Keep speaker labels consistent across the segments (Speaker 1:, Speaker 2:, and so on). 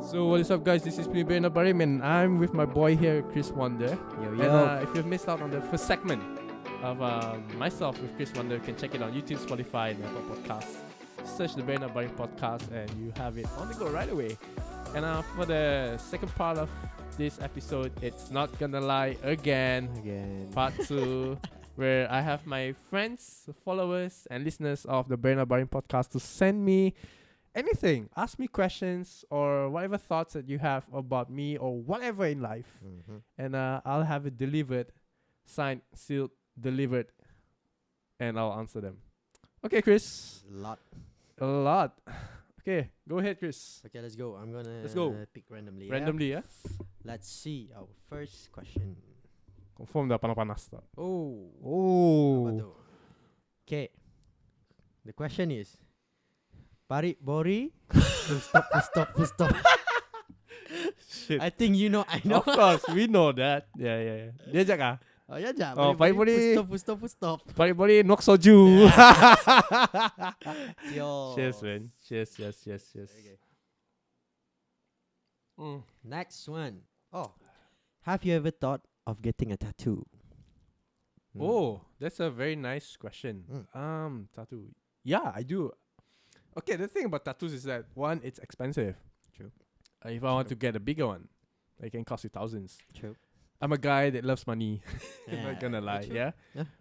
Speaker 1: So what is up, guys? This is me, barryanakbarim, and I'm with my boy here, Chris Wonder.
Speaker 2: Yo,
Speaker 1: And
Speaker 2: yo.
Speaker 1: if you've missed out on the first segment of myself with Chris Wonder, you can check it on YouTube, Spotify, and Apple Podcasts. Search the barryanakbarim podcast, and you have it on the go right away. And for the second part of this episode, it's not gonna lie again. Part 2, where I have my friends, followers, and listeners of the barryanakbarim podcast to send me anything, ask me questions or whatever thoughts that you have about me or whatever in life, and I'll have it delivered, signed, sealed, delivered, and I'll answer them. Okay, Chris. A lot. Okay, go ahead, Chris.
Speaker 2: Okay, let's go. I'm gonna pick randomly.
Speaker 1: Randomly, yeah.
Speaker 2: Let's see our first question.
Speaker 1: Confirm dah panas-panas tak?
Speaker 2: Apa tu? Okay. The question is, Parit Bori. Full stop.
Speaker 1: Shit.
Speaker 2: I think you know. I know.
Speaker 1: Of course, we know that. Yeah. Dia ajak ah.
Speaker 2: Oh ya, ja.
Speaker 1: Oh, Parit Bori.
Speaker 2: Full stop.
Speaker 1: Parit boleh nok soju.
Speaker 2: Yo.
Speaker 1: Cheers, man. Cheers.
Speaker 2: Okay. Next one. Oh, have you ever thought of getting a tattoo?
Speaker 1: Oh, that's a very nice question. Tattoo. Yeah, I do. Okay, the thing about tattoos is that one, it's expensive.
Speaker 2: True.
Speaker 1: If I want to get a bigger one, it can cost you thousands.
Speaker 2: True.
Speaker 1: I'm a guy that loves money. I'm not gonna lie.
Speaker 2: true.
Speaker 1: Yeah.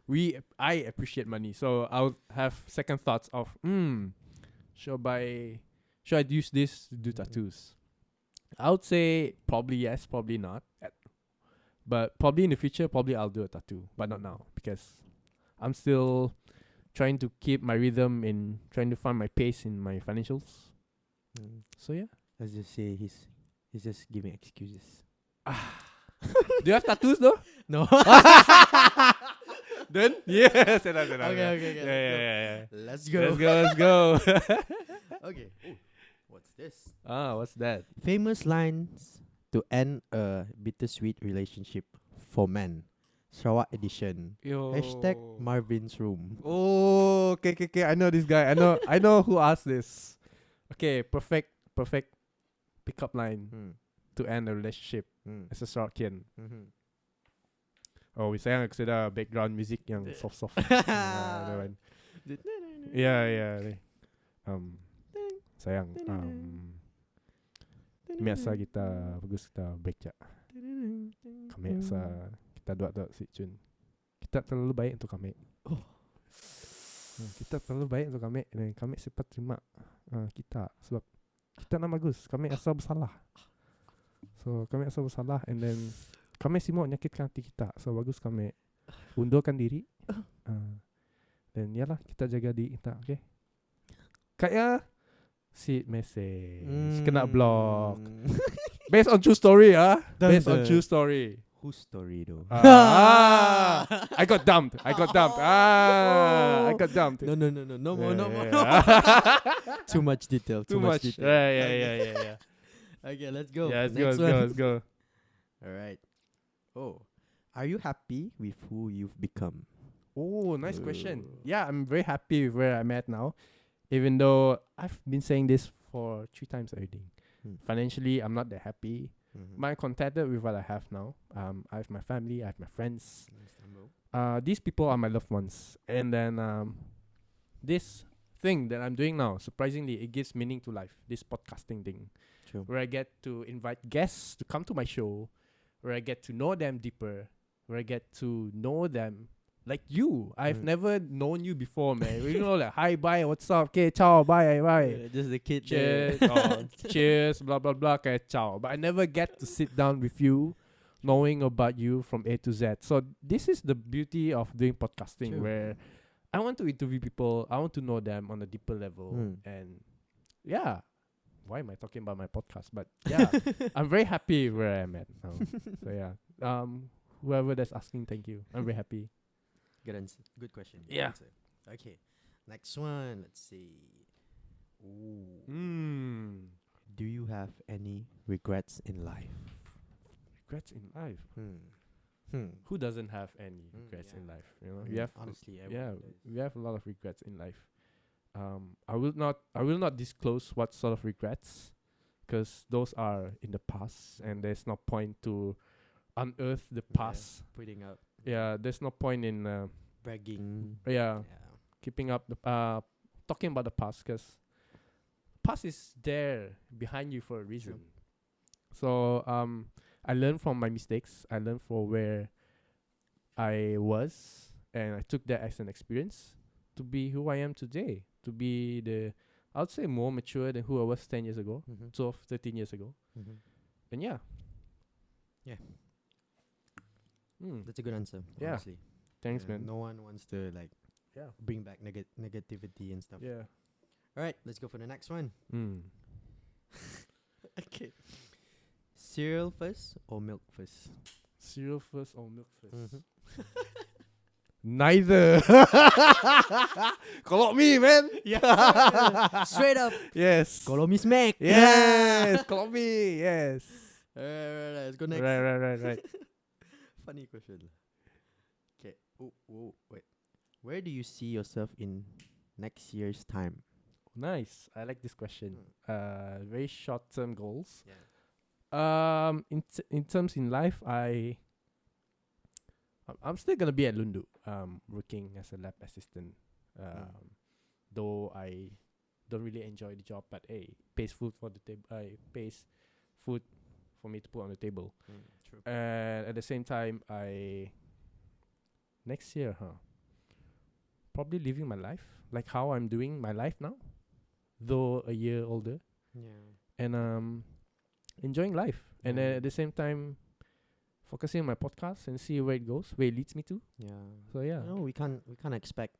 Speaker 2: Yeah.
Speaker 1: I appreciate money, so I'll have second thoughts of should I use this to do tattoos? I would say probably yes, probably not. But probably in the future, probably I'll do a tattoo, but not now because I'm still trying to keep my rhythm in trying to find my pace in my financials. So yeah.
Speaker 2: Let's just say he's just giving excuses.
Speaker 1: Do you have tattoos though?
Speaker 2: No.
Speaker 1: Then yes.
Speaker 2: Okay.
Speaker 1: Yeah.
Speaker 2: Let's go.
Speaker 1: Let's go.
Speaker 2: Okay. Ooh, what's this?
Speaker 1: What's that?
Speaker 2: Famous lines to end a bittersweet relationship for men. Sarawak edition.
Speaker 1: Yo.
Speaker 2: Hashtag Marvin's room.
Speaker 1: Oh, okay. I know this guy. I know who asked this. Okay, perfect pickup line to end a relationship as a Sarawakian. Oh, we sayang kasi dah background music yang soft. That one. Yeah. Sayang. Biasa kita bagus kita baca. Kami sa kita dua si Chun. Kita terlalu baik untuk kami. Kita terlalu baik untuk kami dan kami sempat terima kita sebab kita nak bagus. Kami asal bersalah. So kami asal bersalah and then kami semua menyakitkan hati kita. So bagus kami undurkan diri. Dan yalah kita jaga diri kita, okay? Kayak si message kena block. Based on true story, Based on true story.
Speaker 2: Whose story though?
Speaker 1: I got dumped. I got dumped.
Speaker 2: No more. Too much detail.
Speaker 1: Too much.
Speaker 2: Detail.
Speaker 1: Yeah.
Speaker 2: Okay, let's go.
Speaker 1: Yeah,
Speaker 2: Next
Speaker 1: let's go.
Speaker 2: All right. Oh, are you happy with who you've become?
Speaker 1: Oh, nice question. Yeah, I'm very happy with where I'm at now. Even though I've been saying this for 3 times already. Financially, I'm not that happy. But I'm contented with what I have now. I have my family, I have my friends. These people are my loved ones. And then this thing that I'm doing now, surprisingly, it gives meaning to life. This podcasting thing.
Speaker 2: True.
Speaker 1: Where I get to invite guests to come to my show. Where I get to know them deeper. Where I get to know them like you. I've never known you before, man. You know, like, hi, bye, what's up? Okay, ciao, bye.
Speaker 2: Just the kid.
Speaker 1: Cheers, cheers, blah, blah, blah, okay, ciao. But I never get to sit down with you, knowing about you from A to Z. So this is the beauty of doing podcasting.
Speaker 2: True.
Speaker 1: Where I want to interview people. I want to know them on a deeper level. And yeah, why am I talking about my podcast? But yeah, I'm very happy where I'm at now. So yeah, whoever that's asking, thank you. I'm very happy.
Speaker 2: Good answer. Good question. Good
Speaker 1: Yeah.
Speaker 2: answer. Okay. Next one. Let's see. Ooh. Do you have any regrets in life?
Speaker 1: Regrets in life. Who doesn't have any regrets in life? You know, we have
Speaker 2: honestly,
Speaker 1: we have a lot of regrets in life. I will not disclose what sort of regrets, because those are in the past, and there's no point to unearth the past.
Speaker 2: Putting up.
Speaker 1: Yeah, there's no point in
Speaker 2: Bragging.
Speaker 1: yeah,
Speaker 2: Yeah.
Speaker 1: keeping up the talking about the past, because past is there behind you for a reason.
Speaker 2: True.
Speaker 1: So I learned from my mistakes. I learned from where I was, and I took that as an experience to be who I am today. To be I would say more mature than who I was 10 years ago, 12, 13 years ago. And yeah.
Speaker 2: Yeah.
Speaker 1: Mm.
Speaker 2: That's a good answer.
Speaker 1: Yeah.
Speaker 2: Honestly.
Speaker 1: Thanks, man.
Speaker 2: No one wants to like bring back negativity and stuff.
Speaker 1: Yeah.
Speaker 2: All right, let's go for the next one. Okay. Cereal first or milk first?
Speaker 1: Cereal first or milk first?
Speaker 2: Neither.
Speaker 1: Kalau me, man.
Speaker 2: Yeah. Straight up.
Speaker 1: Yes.
Speaker 2: Kalau me smack.
Speaker 1: Yes. Kalau me. Yes.
Speaker 2: Right. Let's go next.
Speaker 1: Right.
Speaker 2: Funny question. Okay. Oh, wait. Where do you see yourself in next year's time?
Speaker 1: Nice. I like this question. Very short-term goals.
Speaker 2: Yeah.
Speaker 1: In terms in life, I'm still gonna be at Lundu, working as a lab assistant. Though I don't really enjoy the job, but hey, pays food for the table. Pays food for me to put on the table.
Speaker 2: True.
Speaker 1: And at the same time, next year, probably living my life like how I'm doing my life now, though a year older.
Speaker 2: Yeah.
Speaker 1: And enjoying life, and then at the same time focusing on my podcast and see where it goes, where it leads me to.
Speaker 2: Yeah.
Speaker 1: So yeah.
Speaker 2: No, we can't expect,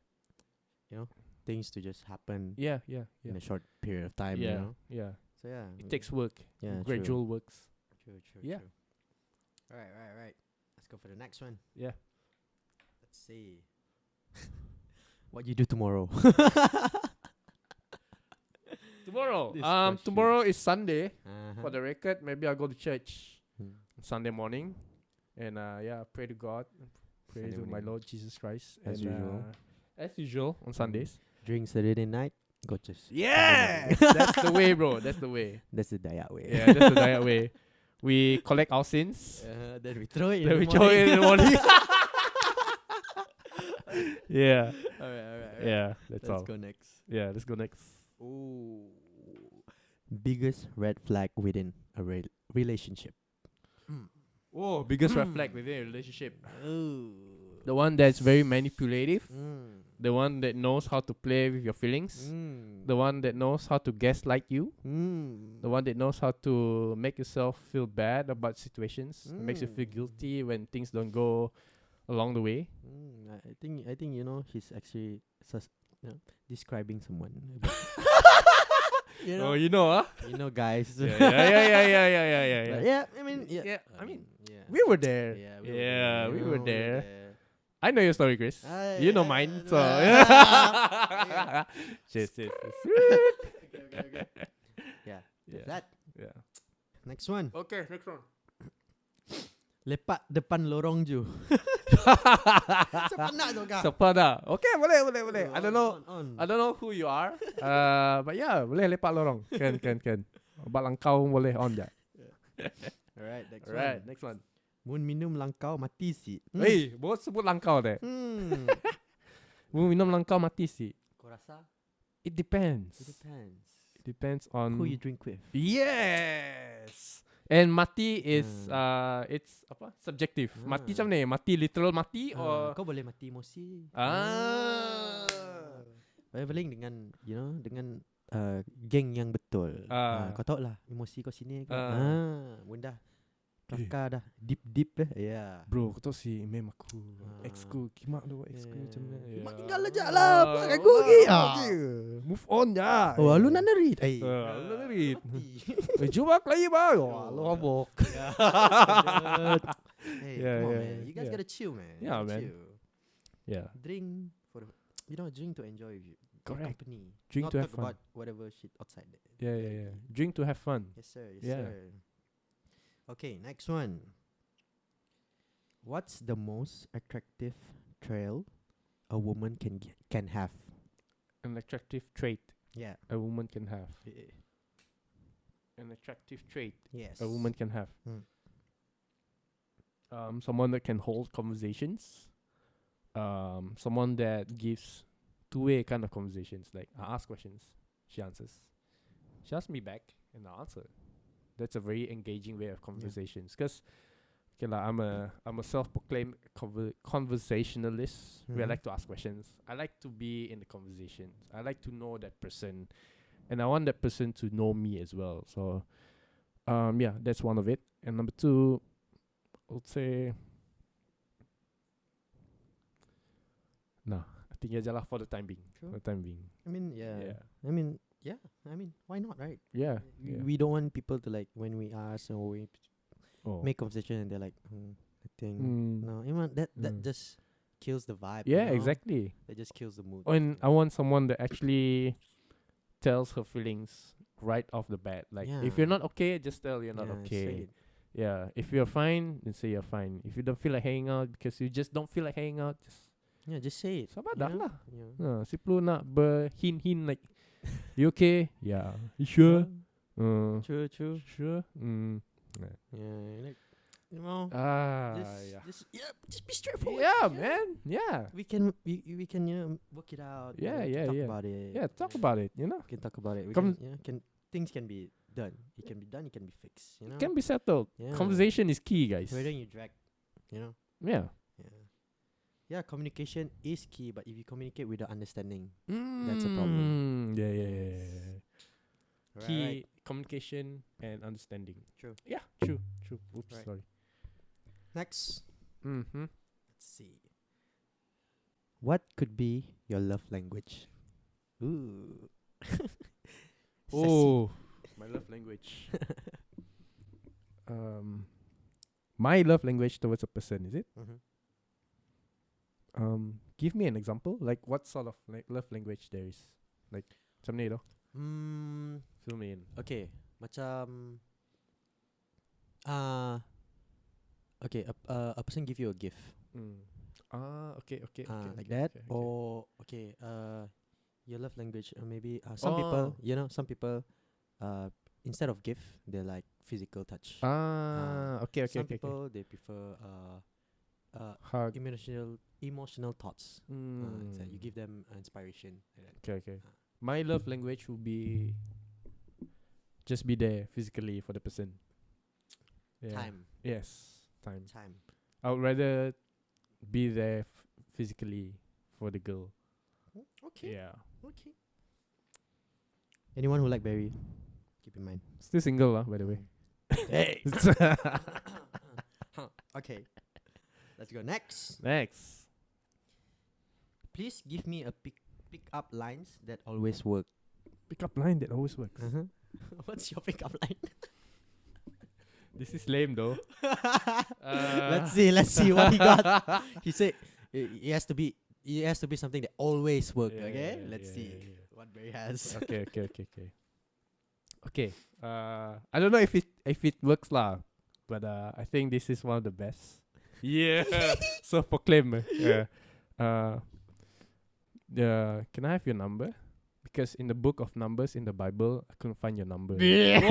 Speaker 2: things to just happen
Speaker 1: Yeah.
Speaker 2: in a short period of time.
Speaker 1: Yeah.
Speaker 2: You know?
Speaker 1: Yeah.
Speaker 2: So yeah.
Speaker 1: It takes work.
Speaker 2: Yeah.
Speaker 1: Gradual works.
Speaker 2: True.
Speaker 1: Yeah.
Speaker 2: True. Right. Let's go for the next one.
Speaker 1: Yeah.
Speaker 2: Let's see. What you do tomorrow?
Speaker 1: Tomorrow.
Speaker 2: This question.
Speaker 1: Tomorrow is Sunday. For the record, maybe I'll go to church Sunday morning, and pray to God, pray
Speaker 2: Sunday
Speaker 1: to my
Speaker 2: morning.
Speaker 1: Lord Jesus Christ,
Speaker 2: As usual.
Speaker 1: As usual on Sundays.
Speaker 2: During Saturday night, go church.
Speaker 1: Yes, that's the way, bro. That's the way.
Speaker 2: That's the Dayak way.
Speaker 1: Yeah, that's the diet way. We collect our sins.
Speaker 2: Then we throw it.
Speaker 1: Then we throw it in the morning. Yeah.
Speaker 2: Alright.
Speaker 1: Yeah, that's all.
Speaker 2: Let's go next.
Speaker 1: Yeah, let's go next.
Speaker 2: Ooh. Biggest red flag within a relationship.
Speaker 1: Oh, biggest red flag within a relationship.
Speaker 2: Ooh.
Speaker 1: The one that's very manipulative. The one that knows how to play with your feelings. The one that knows how to gaslight you. The one that knows how to make yourself feel bad about situations. Makes you feel guilty when things don't go along the way.
Speaker 2: I think he's actually describing someone.
Speaker 1: Oh, you know, huh?
Speaker 2: Guys.
Speaker 1: Yeah.
Speaker 2: I mean,
Speaker 1: We were there.
Speaker 2: Yeah,
Speaker 1: we were there. I know your story, Chris. You know mine. So Cheers.
Speaker 2: Okay. Yeah. That.
Speaker 1: Yeah.
Speaker 2: Next one.
Speaker 1: Okay, next one.
Speaker 2: Lepak depan lorong ju. Siapa nak tu kak?
Speaker 1: Sepeda. Okay, boleh. I don't know.
Speaker 2: On.
Speaker 1: I don't know who you are. But yeah, boleh lepak lorong. Can. Obat langkau boleh on je.
Speaker 2: Alright,
Speaker 1: Next one.
Speaker 2: Mun minum langkau mati si.
Speaker 1: Hey, bos sebut langkau deh. Mun minum langkau mati si.
Speaker 2: Kau rasa?
Speaker 1: It depends.
Speaker 2: It depends.
Speaker 1: It depends on
Speaker 2: Who you drink with.
Speaker 1: Yes. And mati is it's apa? Subjective. Mati macam ni? Mati literal mati or
Speaker 2: kau boleh mati emosi. Paling dengan dengan geng yang betul. Kau tahu lah emosi kau sini. Bunda kakak dah deep yeah.
Speaker 1: Bro, kau tahu si mem aku, ex ku, kimak tu ex ku macam mana.
Speaker 2: Kimak tinggal aja lah, buat aku lagi.
Speaker 1: Move on je.
Speaker 2: Oh, lu nak nerit.
Speaker 1: Lu nak nerit. Cuba lagi bang. Lu mabuk.
Speaker 2: Hey, come on, man. You guys gotta chill, man.
Speaker 1: Yeah, man.
Speaker 2: Chill.
Speaker 1: Yeah.
Speaker 2: Drink for drink to enjoy
Speaker 1: Correct.
Speaker 2: company.
Speaker 1: Drink
Speaker 2: Not
Speaker 1: to have
Speaker 2: talk
Speaker 1: fun.
Speaker 2: about whatever shit outside there.
Speaker 1: Yeah. Drink to have fun.
Speaker 2: Yes, sir.
Speaker 1: Yeah.
Speaker 2: Okay, next one. What's the most attractive trail a woman can have?
Speaker 1: An attractive trait
Speaker 2: Yeah.
Speaker 1: a woman can have. an attractive trait
Speaker 2: Yes.
Speaker 1: a woman can have.
Speaker 2: Mm.
Speaker 1: Someone that can hold conversations. Someone that gives two-way kind of conversations. Like I ask questions, she answers. She asks me back, and I answer. That's a very engaging way of conversations. Because I'm a self-proclaimed conversationalist. Where I like to ask questions. I like to be in the conversations. I like to know that person, and I want that person to know me as well. So, that's one of it. And number two, I would say, I think yeah, for the time being.
Speaker 2: True.
Speaker 1: For the time being.
Speaker 2: I mean, yeah.
Speaker 1: Yeah.
Speaker 2: I mean, yeah. I mean, why not, right?
Speaker 1: Yeah.
Speaker 2: We don't want people to like when we ask or we
Speaker 1: Oh.
Speaker 2: make conversation and they're like, I think no. You know that just kills the vibe.
Speaker 1: Yeah,
Speaker 2: you know?
Speaker 1: exactly.
Speaker 2: That just kills the mood.
Speaker 1: And I want someone that actually tells her feelings right off the bat. Like, if you're not okay, just tell you're not okay. Yeah. If you're fine, then say you're fine. If you don't feel like hanging out because you just don't feel like hanging out,
Speaker 2: just say it.
Speaker 1: sabar dah lah.
Speaker 2: Yeah.
Speaker 1: Si perlu nak berhin-hin like, you okay? Yeah. You sure?
Speaker 2: True.
Speaker 1: Sure?
Speaker 2: Yeah, like you know. Just be straightforward.
Speaker 1: Yeah, man. Yeah.
Speaker 2: We can work it out.
Speaker 1: Yeah.
Speaker 2: Talk about it.
Speaker 1: Yeah, talk about it, you know.
Speaker 2: We can talk about it. Things can be done. It can be done. It can be fixed. You know.
Speaker 1: It can be settled.
Speaker 2: Yeah.
Speaker 1: Conversation is key, guys.
Speaker 2: Whether you drag, you know.
Speaker 1: Yeah.
Speaker 2: Yeah, communication is key, but if you communicate without understanding, that's a problem.
Speaker 1: Yeah. Key
Speaker 2: Right.
Speaker 1: communication and understanding.
Speaker 2: True.
Speaker 1: Yeah, true. Oops,
Speaker 2: Right.
Speaker 1: sorry.
Speaker 2: Next,
Speaker 1: Mm-hmm.
Speaker 2: let's see. What could be your love language? Ooh.
Speaker 1: Oh, my love language. My love language towards a person, is it?
Speaker 2: Mm-hmm.
Speaker 1: Give me an example. Like, what sort of love language there is? Like, macam ni tu. Fill me in.
Speaker 2: Okay, macam okay, a person give you a gift.
Speaker 1: Okay.
Speaker 2: Like that.
Speaker 1: Okay.
Speaker 2: Or okay, your love language. Maybe some people, some people, instead of gift, they like physical touch.
Speaker 1: Okay.
Speaker 2: Some people they prefer
Speaker 1: Hug.
Speaker 2: emotional thoughts. So you give them inspiration. Like that.
Speaker 1: Okay. My love language will be just be there physically for the person. Yeah.
Speaker 2: Time.
Speaker 1: Yes, time.
Speaker 2: Time.
Speaker 1: I would rather be there physically for the girl.
Speaker 2: Okay.
Speaker 1: Yeah.
Speaker 2: Okay. Anyone who like Barry, keep in mind.
Speaker 1: Still single, by the way.
Speaker 2: Hey. Okay. Let's go next. Please give me a pick up lines that always work.
Speaker 1: Pick up line that always works.
Speaker 2: What's your pick up line?
Speaker 1: This is lame though.
Speaker 2: Let's see what he got. He said it has to be something that always work. Okay, let's see what Barry has.
Speaker 1: Okay. I don't know if it works lah, but I think this is one of the best. Yeah, so proclaim. Yeah. Can I have your number? Because in the book of Numbers in the Bible, I couldn't find your number.
Speaker 2: Yeah.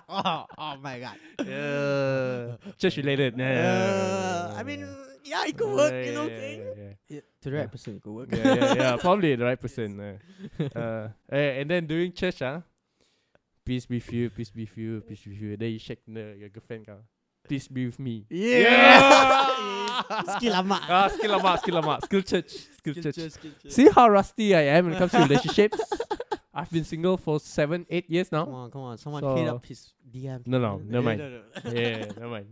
Speaker 2: Oh my God.
Speaker 1: Yeah. Church related.
Speaker 2: I mean, yeah, it could work. You know, to the right person, it could work.
Speaker 1: Yeah, probably the right person. And then during church, peace be with you. Then you shake your girlfriend, please be with me.
Speaker 2: Yeah. Skill lama.
Speaker 1: Skill church. See how rusty I am when it comes to relationships. I've been single for 7-8 years now.
Speaker 2: Come on. Someone hit up his DM.
Speaker 1: No, never mind.
Speaker 2: No.
Speaker 1: Yeah, never mind.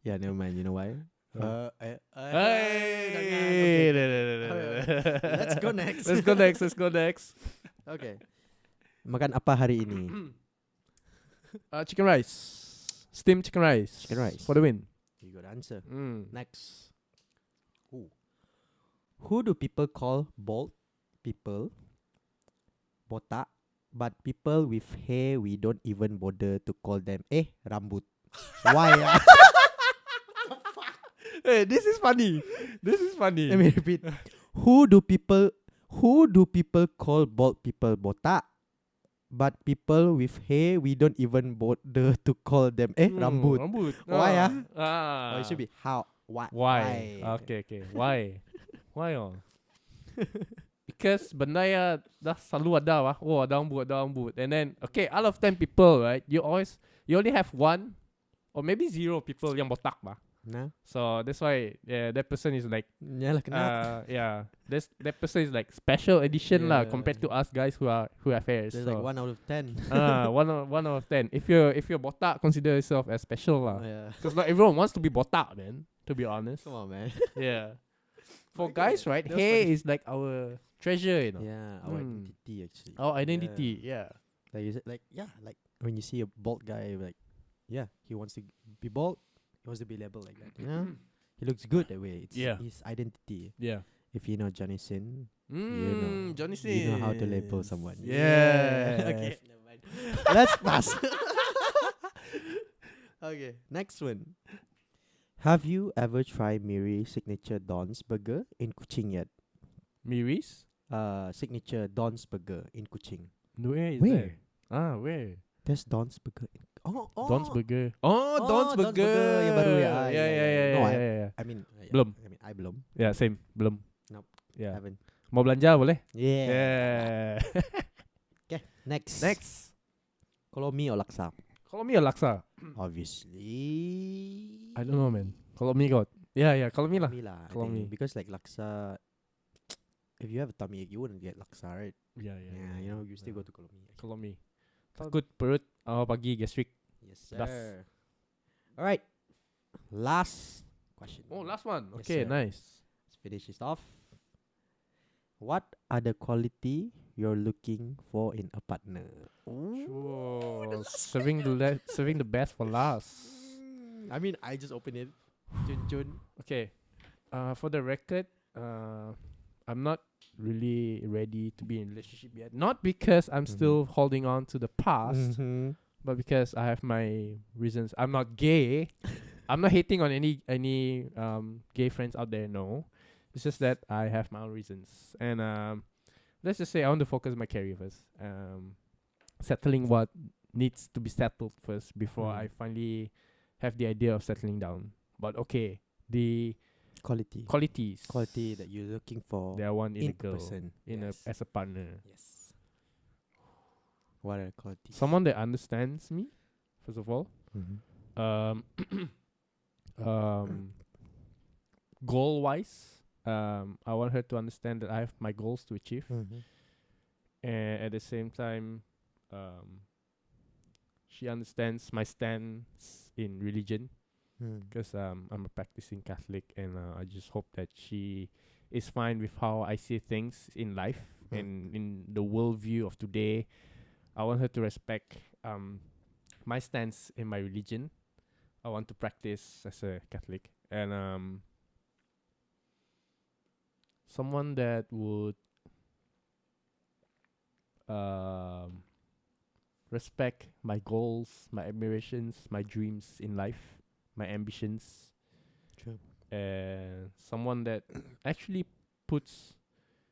Speaker 2: Yeah, never mind. You know why? Let's go next. Okay. Makan apa hari ini?
Speaker 1: Chicken rice. Steamed chicken rice. For the win.
Speaker 2: You got the answer. Next. Who do people call bald people? Botak. But people with hair, we don't even bother to call them rambut. Why?
Speaker 1: Hey, this is funny.
Speaker 2: Let me repeat. Who do people call bald people botak? but people with hair we don't even bother to call them rambut.
Speaker 1: Rambut.
Speaker 2: Why
Speaker 1: Ah.
Speaker 2: Or it should be how why
Speaker 1: Why? Okay. Why? Why Because benda ya dah selalu ada lah. Oh, ada rambut. And then, okay, out of 10 people, right, you only have one or maybe 0 people yang botak bah.
Speaker 2: Nah.
Speaker 1: So that's why that person is like
Speaker 2: Yalah kena.
Speaker 1: that person is like special edition lah
Speaker 2: Yeah.
Speaker 1: compared to us guys who have hairs.
Speaker 2: There's
Speaker 1: So
Speaker 2: like 1 out of 10.
Speaker 1: one out of 10. If you're botak, consider yourself as special lah.
Speaker 2: Yeah.
Speaker 1: Because not everyone wants to be botak, man. To be honest.
Speaker 2: Come on, man.
Speaker 1: Yeah. For
Speaker 2: Okay,
Speaker 1: guys, right,
Speaker 2: that was
Speaker 1: hair
Speaker 2: funny.
Speaker 1: is like our treasure, you know.
Speaker 2: Yeah, our identity actually.
Speaker 1: Our identity, yeah.
Speaker 2: Like you said, like when you see a bald guy, like he wants to be bald. He wants to be labeled like that. He looks good that way. It's his identity.
Speaker 1: Yeah.
Speaker 2: If you know Johnny Sin,
Speaker 1: Johnny Sins.
Speaker 2: you know how to label someone.
Speaker 1: Yeah.
Speaker 2: Okay, never mind. Let's pass. Okay, next one. Have you ever tried Miri signature Don's burger in Kuching yet?
Speaker 1: Miri's?
Speaker 2: Signature Don's burger in Kuching.
Speaker 1: Where is
Speaker 2: Where?
Speaker 1: that? Where?
Speaker 2: There's Don's burger.
Speaker 1: Don's Burger. Oh, Don's
Speaker 2: Don's
Speaker 1: Burger.
Speaker 2: Burger yang baru ya.
Speaker 1: Yeah.
Speaker 2: No,
Speaker 1: Yeah.
Speaker 2: I mean,
Speaker 1: Belum.
Speaker 2: I belum.
Speaker 1: Yeah, same. Belum.
Speaker 2: Nope.
Speaker 1: Yeah.
Speaker 2: Haven't.
Speaker 1: Mau belanja boleh?
Speaker 2: Yeah. Okay, next. Kalau mie or laksa?
Speaker 1: Kalau mie or laksa?
Speaker 2: Obviously.
Speaker 1: I don't know, man. Kalau mie got. Yeah. Kalau mie lah.
Speaker 2: Mie lah.
Speaker 1: Kalau mie.
Speaker 2: Because like laksa, if you have a tummy ache, you wouldn't get laksa, right?
Speaker 1: Yeah.
Speaker 2: You know, you still go to kalau mie.
Speaker 1: Kalau mie. Takut perut awal pagi gastric.
Speaker 2: Yes, sir.
Speaker 1: Das.
Speaker 2: Alright. Last question.
Speaker 1: Oh, last one.
Speaker 2: Yes,
Speaker 1: Okay,
Speaker 2: sir.
Speaker 1: nice.
Speaker 2: Let's finish this off. What are the quality you're looking for in a partner?
Speaker 1: Sure. Serving the best for last.
Speaker 2: I mean, I just opened it. Jun.
Speaker 1: Okay. For the record, I'm not really ready to be in a relationship yet. Not because I'm still holding on to the past, but because I have my reasons. I'm not gay. I'm not hating on any gay friends out there. No, it's just that I have my own reasons. And let's just say I want to focus on my career first. Settling what needs to be settled first before I finally have the idea of settling down. But okay, the qualities
Speaker 2: that you're looking for
Speaker 1: that I want in a
Speaker 2: in
Speaker 1: girl,
Speaker 2: person.
Speaker 1: as a partner.
Speaker 2: Yes. What are the qualities?
Speaker 1: Someone that understands me, first of all. Goal wise, I want her to understand that I have my goals to achieve, and at the same time, she understands my stance in religion. Because I'm a practicing Catholic, and I just hope that she is fine with how I see things in life and in the worldview of today. I want her to respect my stance in my religion. I want to practice as a Catholic, and someone that would respect my goals, my admirations, my dreams in life, my ambitions.
Speaker 2: True.
Speaker 1: And someone that actually puts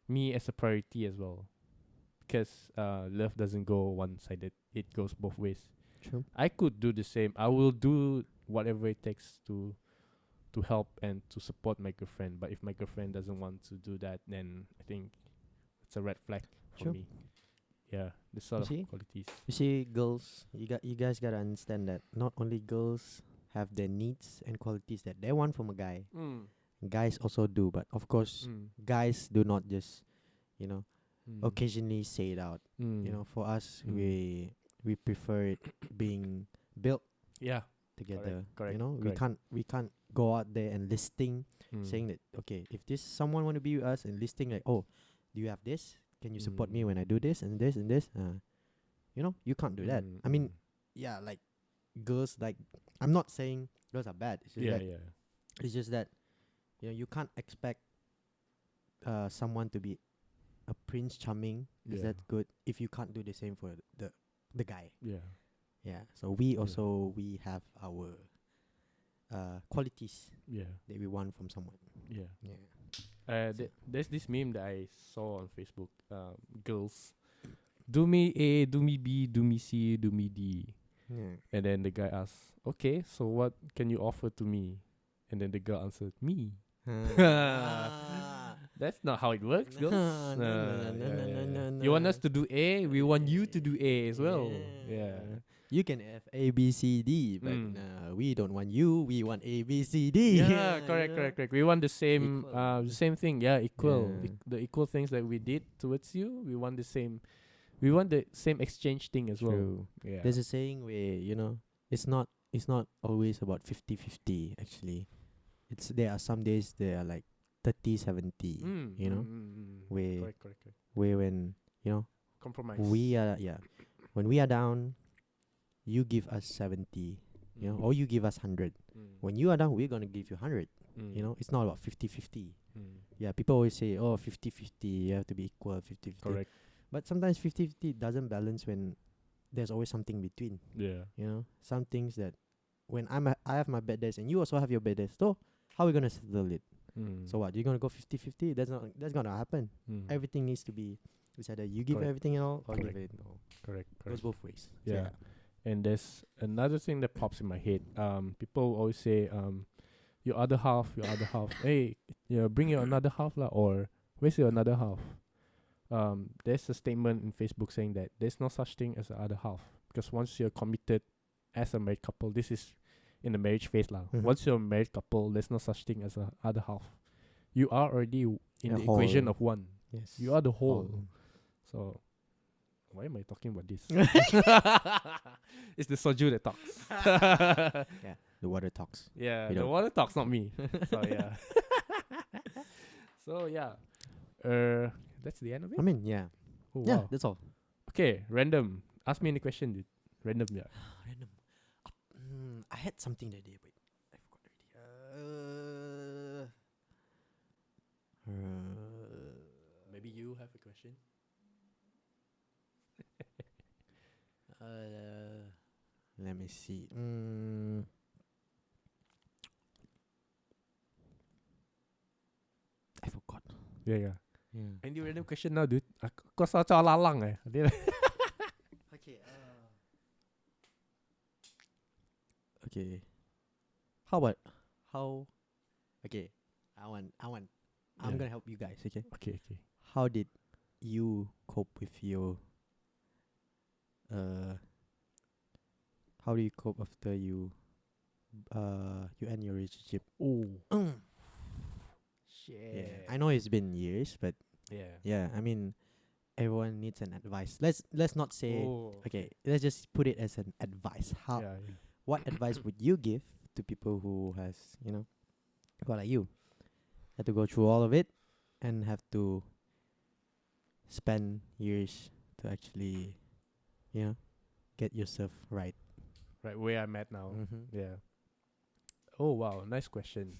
Speaker 1: me as a priority as well. Because love doesn't go one-sided. It goes both ways.
Speaker 2: True.
Speaker 1: I could do the same. I will do whatever it takes to help and to support my girlfriend. But if my girlfriend doesn't want to do that, then I think it's a red flag for
Speaker 2: True.
Speaker 1: me. Yeah, the sort
Speaker 2: You see?
Speaker 1: of qualities.
Speaker 2: You see, girls, you guys gotta understand that not only girls have their needs and qualities that they want from a guy. Guys also do, but of course, guys do not just, occasionally say it out. You know, for us, we prefer it being built together.
Speaker 1: Correct.
Speaker 2: You know,
Speaker 1: correct.
Speaker 2: we can't go out there and listing saying that okay, if this someone want to be with us and listing like, oh, do you have this? Can you support me when I do this and this and this? You can't do that. I mean, yeah, like girls, like I'm not saying girls are bad. It's just It's just that you can't expect someone to be a prince charming. Is that good if you can't do the same for the guy? Yeah. So we also we have our qualities that we want from someone. Yes.
Speaker 1: There's this meme that I saw on Facebook. Girls do me A, do me B, do me C, do me D.
Speaker 2: Yeah.
Speaker 1: And then the guy asks, okay, so what can you offer to me? And then the girl answered, me. That's not how it works, girls. You want us to do A, we want you to do A as well. Yeah.
Speaker 2: You can have A, B, C, D, but we don't want you. We want A, B, C, D.
Speaker 1: Yeah, correct. We want the same,
Speaker 2: Equal.
Speaker 1: the same thing. Yeah, equal.
Speaker 2: Yeah.
Speaker 1: The equal things that we did towards you. We want the same. We want the same exchange thing as well.
Speaker 2: True.
Speaker 1: Yeah.
Speaker 2: There's a saying where it's not always about 50-50 actually. There are some days they are like 30-70. Where
Speaker 1: Correct.
Speaker 2: where when
Speaker 1: Compromise.
Speaker 2: when we are down, you give us 70, or you give us 100. When you are down, we're gonna give you 100. It's not about 50-50. Yeah, people always say, oh, 50-50, you have to be equal, 50-50.
Speaker 1: Correct.
Speaker 2: But sometimes 50-50 doesn't balance when there's always something between.
Speaker 1: Yeah.
Speaker 2: Some things that when I have my bad days and you also have your bad days, so how are we gonna settle it? So what, you're gonna go 50-50? That's gonna happen. Everything needs to be, it's either you give
Speaker 1: Correct.
Speaker 2: everything all or
Speaker 1: Correct.
Speaker 2: give it all.
Speaker 1: Correct.
Speaker 2: Goes both ways.
Speaker 1: Yeah. And there's another thing that pops in my head. People always say, your other half. Hey, bring your another half lah. Or where's your another half? There's a statement in Facebook saying that there's no such thing as the other half, because once you're committed as a married couple, this is in the marriage phase lah. Once you're a married couple, there's no such thing as a other half. You are already in the equation of one.
Speaker 2: Yes.
Speaker 1: You are the whole. So why am I talking about this? It's the soju that talks.
Speaker 2: Yeah, the water talks.
Speaker 1: Yeah,
Speaker 2: We
Speaker 1: the
Speaker 2: don't.
Speaker 1: water talks, not me. So yeah. So yeah. That's the end of it.
Speaker 2: I mean, yeah.
Speaker 1: Oh,
Speaker 2: Yeah,
Speaker 1: wow.
Speaker 2: that's all.
Speaker 1: Okay, random. Ask me any question, dude. Random, yeah.
Speaker 2: Random. I had something that day, but I forgot already.
Speaker 1: Maybe you have a question.
Speaker 2: Let me see. I forgot.
Speaker 1: Yeah.
Speaker 2: Yeah.
Speaker 1: Any random question now, dude? Kau salah lalang eh.
Speaker 2: Okay. Okay. How? Okay. I'm gonna help you guys. Okay.
Speaker 1: Okay.
Speaker 2: How did you cope with your? How do you cope after you end your relationship?
Speaker 1: Oh. Shit.
Speaker 2: Yeah. I know it's been years, but
Speaker 1: Yeah.
Speaker 2: I mean, everyone needs an advice. Let's not say. Okay. Let's just put it as an advice. What advice would you give to people who has, like you, had to go through all of it and have to spend years to actually, get yourself right.
Speaker 1: Right where I'm at now.
Speaker 2: Mm-hmm.
Speaker 1: Yeah. Oh wow, nice question.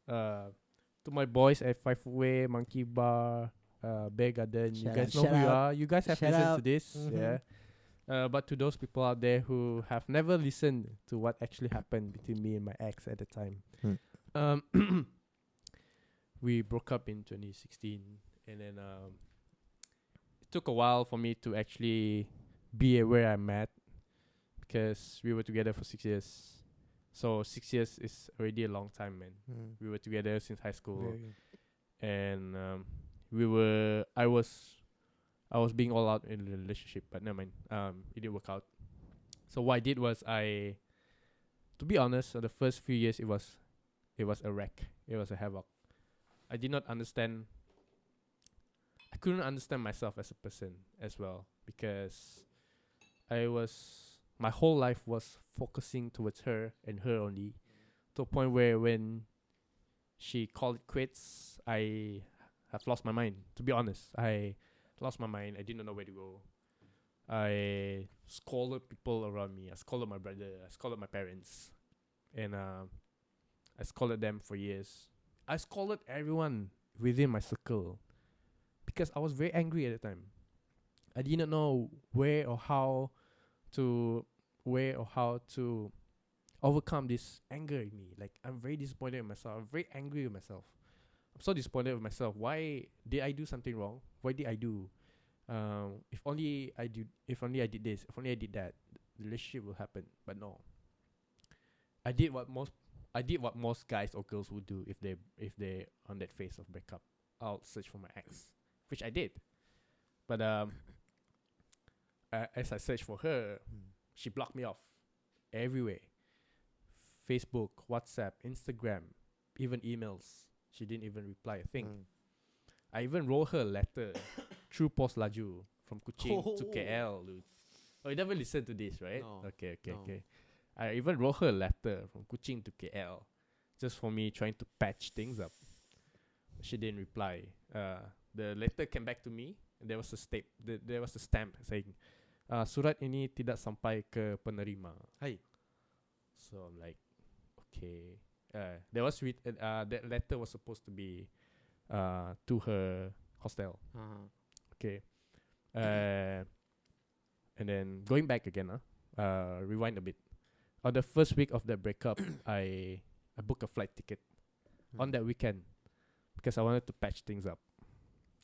Speaker 1: To my boys at 5 Way, Monkey Bar, Bear Garden, you guys know who you are. You guys have
Speaker 2: Shout
Speaker 1: listened
Speaker 2: out.
Speaker 1: to this,
Speaker 2: Mhm.
Speaker 1: yeah. But to those people out there who have never listened to what actually happened between me and my ex at the time, we broke up in 2016, and then it took a while for me to actually be at where I'm at, because we were together for 6 years. So 6 years is already a long time, man. We were together since high school, and I was being all out in the relationship, but never mind. It didn't work out. So what I did was to be honest, the first few years it was a wreck. It was a havoc. I couldn't understand myself as a person as well, because my whole life was focusing towards her and her only, to a point where when she called it quits, I have lost my mind. To be honest, I lost my mind. I didn't know where to go. I scolded people around me. I scolded my brother. I scolded my parents, and I scolded them for years. I scolded everyone within my circle because I was very angry at the time. I didn't know where or how to overcome this anger in me. Like, I'm very disappointed with myself. I'm very angry with myself. I'm so disappointed with myself. Why did I do something wrong? What did I do? if only I did this, if only I did that, the relationship will happen. But no, I did what most guys or girls would do if they on that phase of breakup. I'll search for my ex, which I did. But as I searched for her, she blocked me off everywhere. Facebook, WhatsApp, Instagram, even emails. She didn't even reply a thing. I even wrote her a letter through Pos Laju from Kuching to KL, dude. Oh, you never listened to this, right?
Speaker 2: No.
Speaker 1: Okay. I even wrote her a letter from Kuching to KL just for me trying to patch things up. She didn't reply. The letter came back to me. And there was a stamp saying, surat ini tidak sampai ke penerima.
Speaker 2: Hey.
Speaker 1: So I'm like, okay. That letter was supposed to be to her hostel. Okay. And then going back again, rewind a bit. On the first week of the breakup, I booked a flight ticket on that weekend because I wanted to patch things up.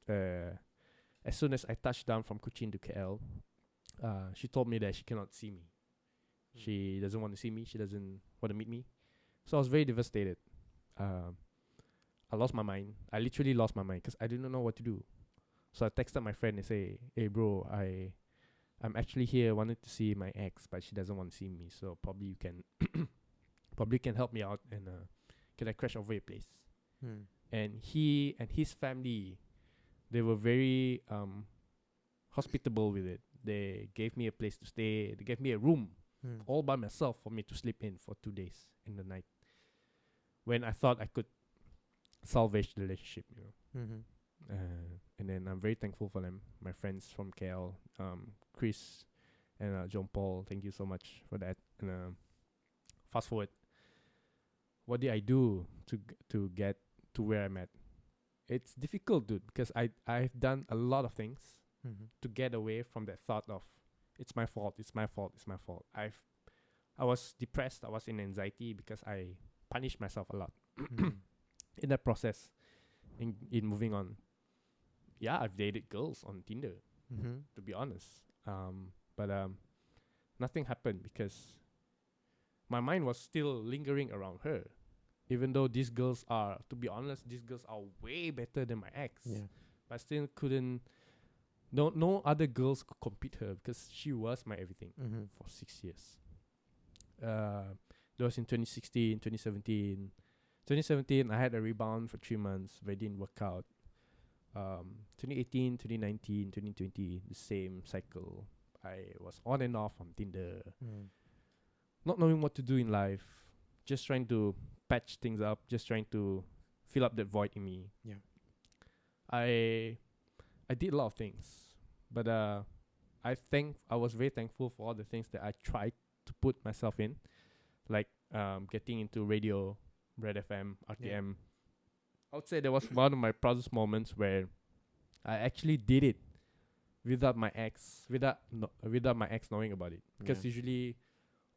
Speaker 1: As soon as I touched down from Kuching to KL, she told me that she cannot see me. She doesn't want to see me. She doesn't want to meet me. So I was very devastated. I lost my mind. I literally lost my mind because I didn't know what to do. So I texted my friend and say, "Hey bro, I'm actually here. Wanted to see my ex, but she doesn't want to see me. So probably you can help me out and can I crash over your place?" And he and his family, they were very hospitable with it. They gave me a place to stay. They gave me a room all by myself for me to sleep in for 2 days in the night. When I thought I could salvage the relationship, and then I'm very thankful for them, my friends from KL, Chris and John Paul. Thank you so much for that. And fast forward, what did I do to get to where I'm at? It's difficult, dude, because I've done a lot of things to get away from that thought of it's my fault. I was depressed. I was in anxiety because I punished myself a lot in that process. In moving on, yeah, I've dated girls on Tinder, to be honest. But nothing happened because my mind was still lingering around her. Even though these girls are, to be honest, way better than my ex.
Speaker 2: Yeah.
Speaker 1: But I still couldn't. No other girls could compete her because she was my everything for 6 years. That was in 2016, 2017. 2017, I had a rebound for 3 months, but it didn't work out. 2018, 2019, 2020, the same cycle. I was on and off on Tinder, not knowing what to do in life, just trying to patch things up, just trying to fill up that void in me.
Speaker 2: Yeah.
Speaker 1: I did a lot of things, but I was very thankful for all the things that I tried to put myself in, like getting into radio, Red FM, RTM. Yeah. I would say that was one of my proudest moments where I actually did it without my ex knowing about it. Because usually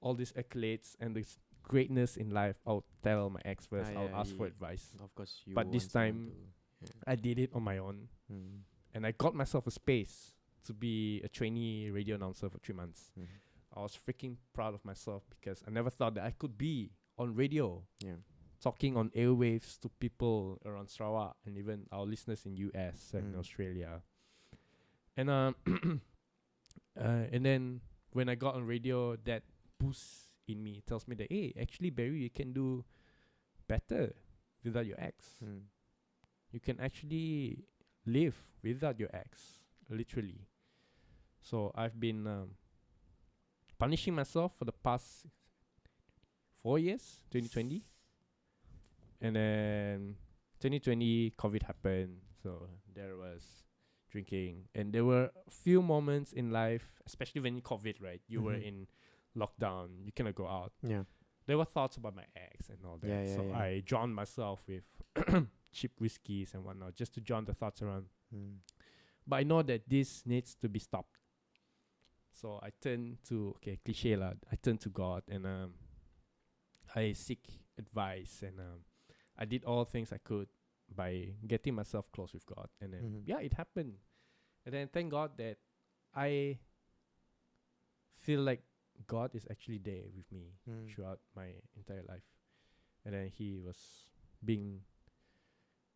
Speaker 1: all these accolades and this greatness in life, I'll tell my ex first. I'll ask for advice.
Speaker 2: Of course,
Speaker 1: but this time, I did it on my own, and I got myself a space to be a trainee radio announcer for 3 months. I was freaking proud of myself because I never thought that I could be on radio, talking on airwaves to people around Sarawak and even our listeners in US and Australia. And and then when I got on radio, that boost in me tells me that, hey, actually, Barry, you can do better without your ex. You can actually live without your ex, literally. So I've been punishing myself for the past 4 years, 2020. And then 2020, COVID happened. So there was drinking. And there were a few moments in life, especially when you COVID, right? You were in lockdown. You cannot go out. Yeah. There were thoughts about my ex and all that. I drowned myself with cheap whiskeys and whatnot just to drown the thoughts around. But I know that this needs to be stopped. So I turned to, cliche lah, I turned to God and I seek advice and I did all things I could by getting myself close with God. And then, it happened. And then thank God that I feel like God is actually there with me throughout my entire life. And then he was being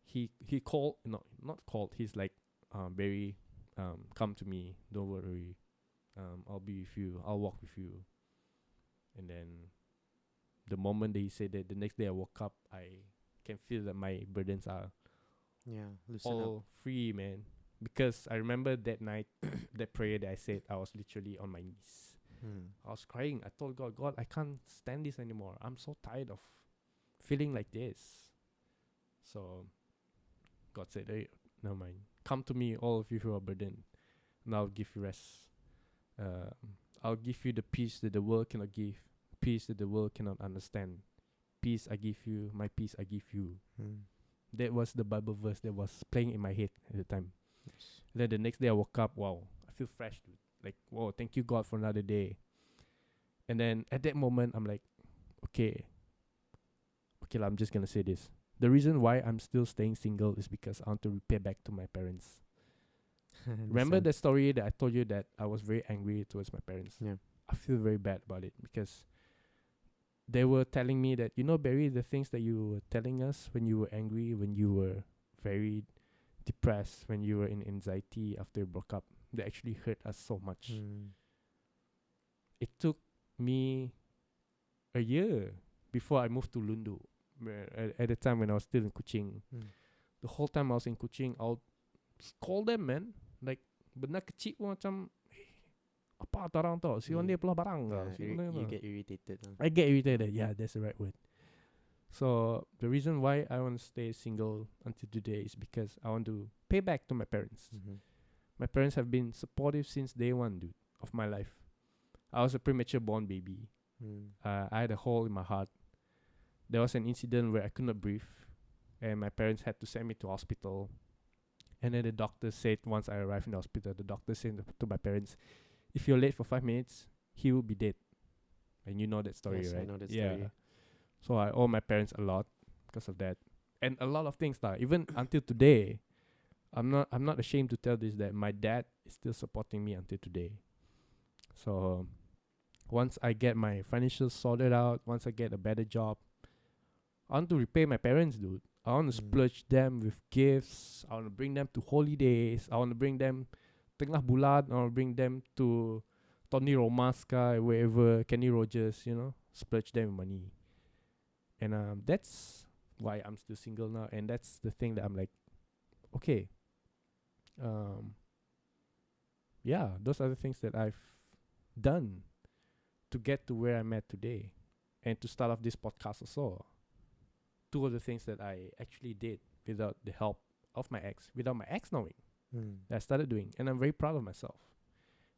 Speaker 1: he called, not called, he's like very come to me, don't worry, I'll be with you, I'll walk with you. And then the moment that he said that, the next day I woke up, I can feel that my burdens are all free, man. Because I remember that night, that prayer that I said, I was literally on my knees. I was crying. I told God, I can't stand this anymore. I'm so tired of feeling like this. So God said, hey, never mind. Come to me, all of you who are burdened, and I'll give you rest. I'll give you the peace that the world cannot give, peace that the world cannot understand. Peace I give you, my peace I give you. That was the Bible verse that was playing in my head at the time. Yes. Then the next day I woke up, wow, I feel fresh, dude. Like, wow, thank you God for another day. And then at that moment, I'm like, okay, I'm just gonna say this. The reason why I'm still staying single is because I want to repay back to my parents. Remember the story that I told you that I was very angry towards my parents?
Speaker 2: Yeah.
Speaker 1: I feel very bad about it because they were telling me that, Barry, the things that you were telling us when you were angry, when you were very depressed, when you were in anxiety after you broke up, they actually hurt us so much. It took me a year before I moved to Lundu. At the time when I was still in Kuching. The whole time I was in Kuching, I'll call them, man. Like, benda kecil pun macam, apa tarang tau? Si Wandi pelah barang tau.
Speaker 2: You get irritated.
Speaker 1: I get irritated. Yeah, that's the right word. So the reason why I want to stay single until today is because I want to pay back to my parents. My parents have been supportive since day one, dude, of my life. I was a premature born baby. I had a hole in my heart. There was an incident where I could not breathe, and my parents had to send me to hospital. And then the doctor said, once I arrived in the hospital, the doctor said to my parents, if you're late for 5 minutes, he will be dead. And you know that story,
Speaker 2: yes,
Speaker 1: right?
Speaker 2: I know that story.
Speaker 1: So I owe my parents a lot because of that. And a lot of things, even until today, I'm not ashamed to tell this, that my dad is still supporting me until today. So once I get my financials sorted out, once I get a better job, I want to repay my parents, dude. I want to splurge them with gifts. I want to bring them to holidays. I want to bring them tengah bulan. I want to bring them to Tony Romaska, wherever, Kenny Rogers, splurge them with money. And that's why I'm still single now. And that's the thing that I'm like, okay. Yeah, those are the things that I've done to get to where I'm at today. And to start off this podcast also. Two of the things that I actually did without the help of my ex, without my ex knowing, that I started doing. And I'm very proud of myself.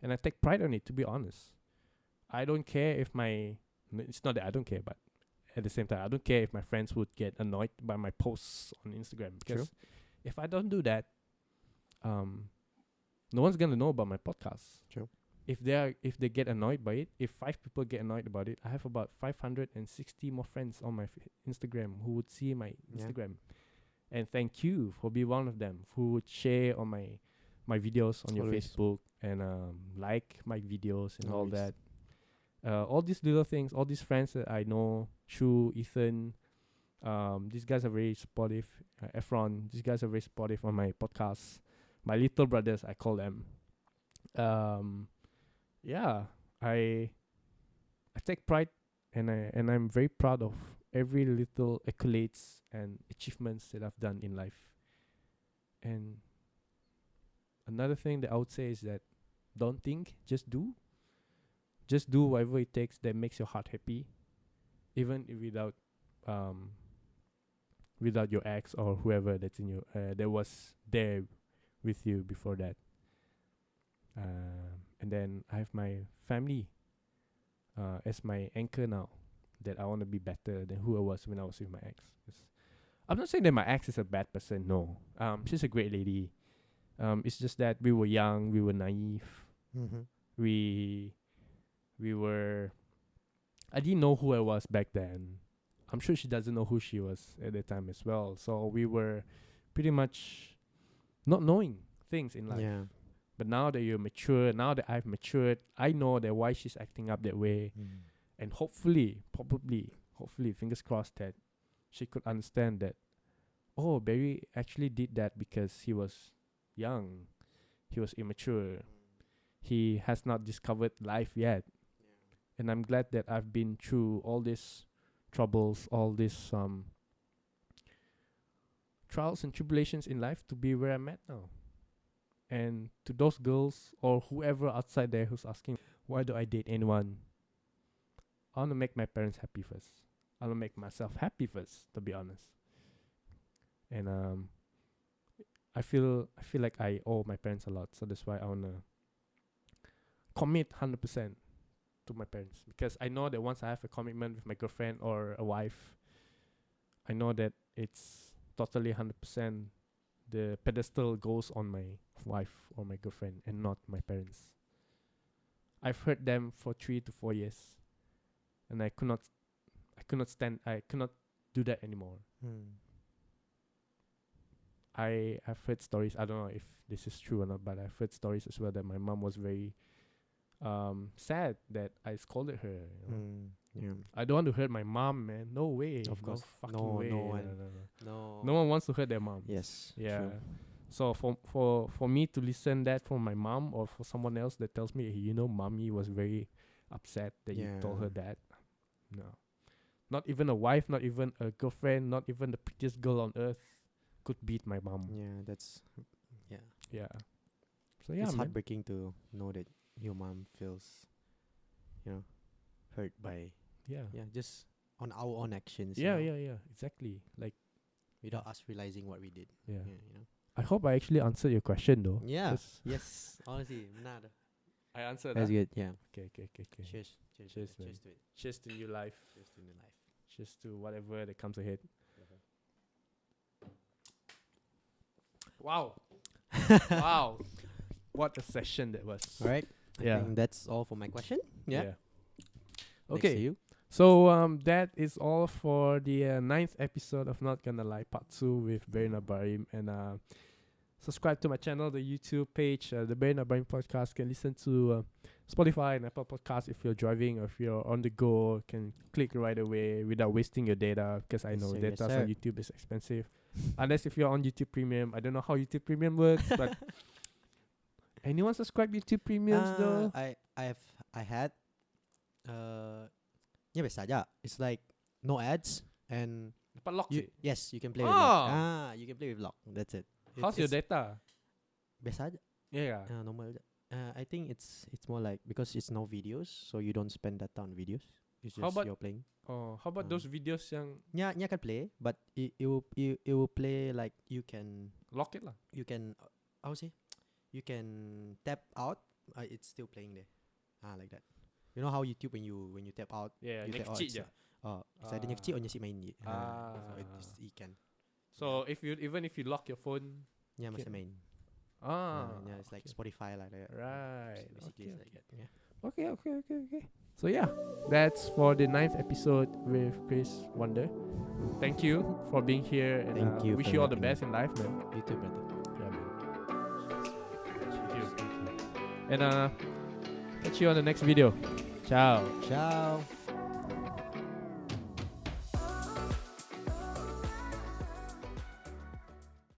Speaker 1: And I take pride on it, to be honest. I don't care if it's not that I don't care, but at the same time, I don't care if my friends would get annoyed by my posts on Instagram. Because if I don't do that, no one's going to know about my podcast.
Speaker 2: True.
Speaker 1: If they get annoyed by it, if 5 people get annoyed about it, I have about 560 more friends on my Instagram who would see my Instagram. And thank you for being one of them who would share on my videos on your Facebook and like my videos and all that. All these little things, all these friends that I know, Shu, Ethan, these guys are very supportive. Efron, these guys are very supportive on my podcast. My little brothers, I call them. Yeah, I take pride and I'm very proud of every little accolades and achievements that I've done in life. And another thing that I would say is that don't think, just do. Just do whatever it takes that makes your heart happy, even if without your ex or whoever that's in you that was there with you before that. And then I have my family as my anchor now, that I want to be better than who I was when I was with my ex. I'm not saying that my ex is a bad person, no. She's a great lady. It's just that we were young, we were naive. We were... I didn't know who I was back then. I'm sure she doesn't know who she was at that time as well. So we were pretty much not knowing things in life.
Speaker 2: Yeah.
Speaker 1: But now that you're mature, now that I've matured, I know that why she's acting up that way. And hopefully, fingers crossed that she could understand that, oh, Barry actually did that because he was young. He was immature. He has not discovered life yet. And I'm glad that I've been through all these troubles, all these trials and tribulations in life to be where I'm at now. And to those girls or whoever outside there who's asking, why do I date anyone? I want to make my parents happy first. I want to make myself happy first, to be honest. And I feel like I owe my parents a lot, so that's why I wanna commit 100% to my parents, because I know that once I have a commitment with my girlfriend or a wife, I know that it's totally 100%. The pedestal goes on my wife or my girlfriend and not my parents. I've hurt them for 3 to 4 years, and I could not do that anymore. I've heard stories. I don't know if this is true or not, but I've heard stories as well that my mom was very sad that I scolded her. I don't want to hurt my mom, man. No way.
Speaker 2: Of course.
Speaker 1: No fucking way.
Speaker 2: No.
Speaker 1: No one wants to hurt their mom.
Speaker 2: Yes.
Speaker 1: Yeah.
Speaker 2: True.
Speaker 1: So for me to listen that from my mom or for someone else that tells me, hey, mommy was very upset that you told her that. No. Not even a wife, not even a girlfriend, not even the prettiest girl on earth could beat my mom.
Speaker 2: Yeah, that's
Speaker 1: Yeah. So yeah,
Speaker 2: it's
Speaker 1: man.
Speaker 2: heartbreaking to know that your mom feels, hurt by just on our own actions.
Speaker 1: Yeah, exactly. Like
Speaker 2: without us realizing what we did.
Speaker 1: Yeah.
Speaker 2: Yeah.
Speaker 1: I hope I actually answered your question though.
Speaker 2: Yeah. Yes. Honestly, nada.
Speaker 1: I answered
Speaker 2: That's
Speaker 1: that.
Speaker 2: good. Yeah.
Speaker 1: Okay.
Speaker 2: Cheers.
Speaker 1: Cheers, man.
Speaker 2: Cheers to it.
Speaker 1: Cheers to new life.
Speaker 2: Cheers to new life.
Speaker 1: Cheers to whatever that comes ahead. Wow. Wow. What a session that was.
Speaker 2: All right. I
Speaker 1: Yeah.
Speaker 2: think that's all for my question. Yeah. Next to
Speaker 1: Okay.
Speaker 2: you.
Speaker 1: So that is all for the 9th episode of Not Gonna Lie Part 2 with barryanakbarim. And subscribe to my channel, the YouTube page, the barryanakbarim podcast. Can listen to Spotify and Apple Podcasts if you're driving or if you're on the go. Can click right away without wasting your data, because I know data on YouTube is expensive. Unless if you're on YouTube Premium. I don't know how YouTube Premium works, but anyone subscribe YouTube Premiums though?
Speaker 2: I had biasa aja. It's like no ads and
Speaker 1: But lock it.
Speaker 2: yes, you can play with lock. You can play with lock. That's it.
Speaker 1: How's your data?
Speaker 2: Biasa aja.
Speaker 1: Yeah.
Speaker 2: Normal aja. I think it's more like because it's no videos, so you don't spend data on videos. It's just you're playing.
Speaker 1: Oh, how about those videos yang
Speaker 2: Yeah, can play, but it will play like you can
Speaker 1: lock it lah.
Speaker 2: You can how say? You can tap out. It's still playing there. Like that. You know how YouTube when you tap out,
Speaker 1: Yeah,
Speaker 2: you tap out.
Speaker 1: kecil je.
Speaker 2: Saya ada kecil on si main je. So it can.
Speaker 1: So if you lock your phone,
Speaker 2: Masih main. It's like Spotify like that.
Speaker 1: Right.
Speaker 2: So basically it's like that. Yeah.
Speaker 1: Okay. So yeah, that's for the 9th episode with Chris Wonder. Thank you for being here, and
Speaker 2: Thank you
Speaker 1: wish
Speaker 2: for
Speaker 1: you all the
Speaker 2: having
Speaker 1: best in life, man.
Speaker 2: You too, brother.
Speaker 1: Yeah, man. Thank you. And catch you on the next video. Ciao.
Speaker 2: Ciao.